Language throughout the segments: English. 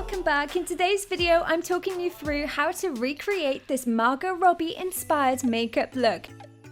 welcome back. In today's video, I'm talking you through how to recreate this Margot Robbie inspired makeup look.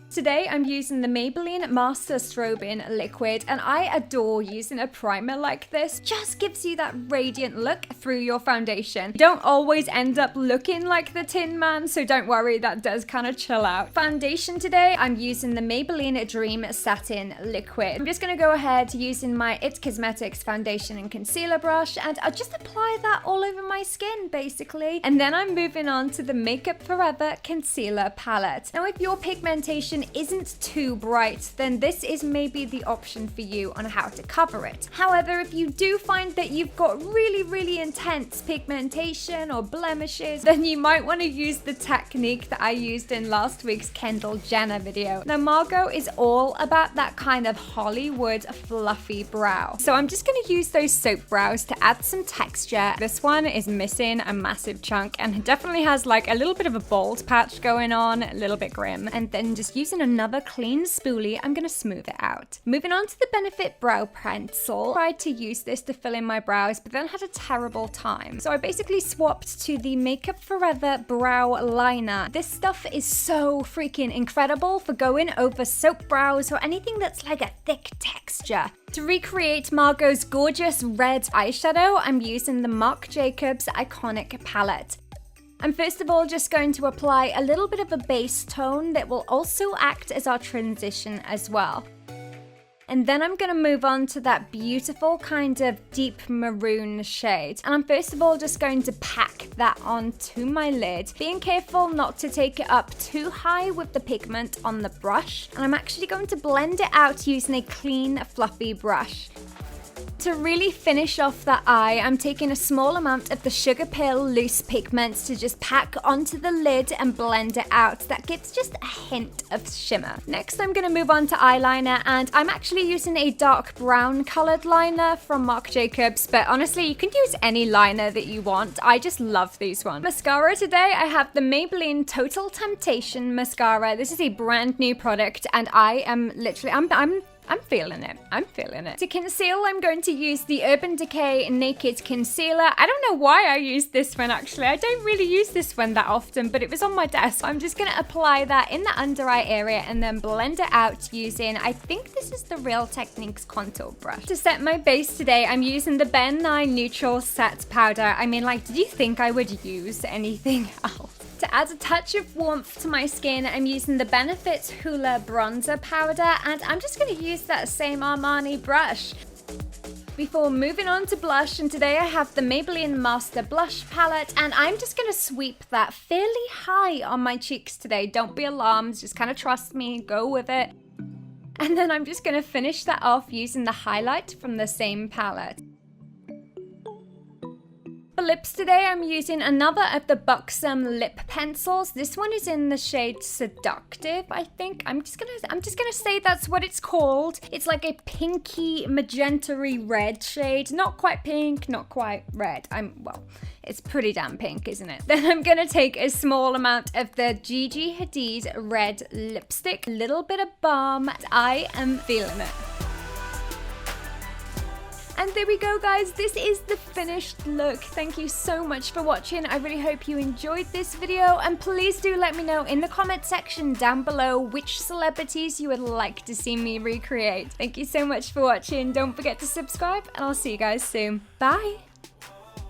Today I'm using the Maybelline Master Strobe in liquid, and I adore using a primer like this. Just gives you that radiant look through your foundation. You don't always end up looking like the Tin Man, so don't worry, that does kind of chill out. Foundation today, I'm using the Maybelline Dream Satin Liquid. I'm just going to go ahead using my It Cosmetics foundation and concealer brush, and I'll just apply that all over my skin basically. And then I'm moving on to the Makeup Forever Concealer Palette. Now if your pigmentation isn't too bright, then this is maybe the option for you on how to cover it. However, if you do find that you've got really intense pigmentation or blemishes, then you might want to use the technique that I used in last week's Kendall Jenner video. Now Margot is all about that kind of Hollywood fluffy brow. So I'm just going to use those soap brows to add some texture. This one is missing a massive chunk and definitely has like a little bit of a bald patch going on, a little bit grim. And then just using another clean spoolie, I'm gonna smooth it out. Moving on to the Benefit Brow Pencil. Tried to use this to fill in my brows, but then had a terrible time. So I basically swapped to the Makeup Forever Brow Liner. This stuff is so freaking incredible for going over soap brows or anything that's like a thick texture. To recreate Margot's gorgeous red eyeshadow, I'm using the Marc Jacobs Eye-Conic palette. I'm first of all just going to apply a little bit of a base tone that will also act as our transition as well. And then I'm going to move on to that beautiful kind of deep maroon shade. And I'm first of all just going to pack that onto my lid, being careful not to take it up too high with the pigment on the brush. And I'm actually going to blend it out using a clean, fluffy brush. To really finish off the eye, I'm taking a small amount of the Sugarpill loose pigment to just pack onto the lid and blend it out. That gives just a hint of shimmer. Next, I'm going to move on to eyeliner, and I'm actually using a dark brown colored liner from Marc Jacobs, but honestly, you can use any liner that you want. I just love these ones. Mascara today, I have the Maybelline Total Temptation Mascara. This is a brand new product, and I am literally, I'm feeling it. I'm feeling it. To conceal, I'm going to use the Urban Decay Naked Concealer. I don't know why I used this one actually. I don't really use this one that often, but it was on my desk. I'm just going to apply that in the under eye area and then blend it out using, I think this is the Real Techniques contour brush. To set my base today, I'm using the Ben Nye Neutral Set Powder. I mean, like, did you think I would use anything else? To add a touch of warmth to my skin, I'm using the Benefit Hoola Bronzer Powder, and I'm just going to use that same Armani brush. Before moving on to blush, and today I have the Maybelline Master Blush Palette, and I'm just going to sweep that fairly high on my cheeks today. Don't be alarmed, just kind of trust me, go with it. And then I'm just going to finish that off using the highlight from the same palette. For lips today, I'm using another of the Buxom lip pencils. This one is in the shade Seductive, I think. I'm just gonna say that's what it's called. It's like a pinky magenta-y red shade. Not quite pink, not quite red. Well, it's pretty damn pink, isn't it? Then I'm gonna take a small amount of the Gigi Hadid red lipstick, a little bit of balm. I am feeling it. And there we go, guys. This is the finished look. Thank you so much for watching. I really hope you enjoyed this video, and please do let me know in the comment section down below which celebrities you would like to see me recreate. Thank you so much for watching. Don't forget to subscribe, and I'll see you guys soon. Bye.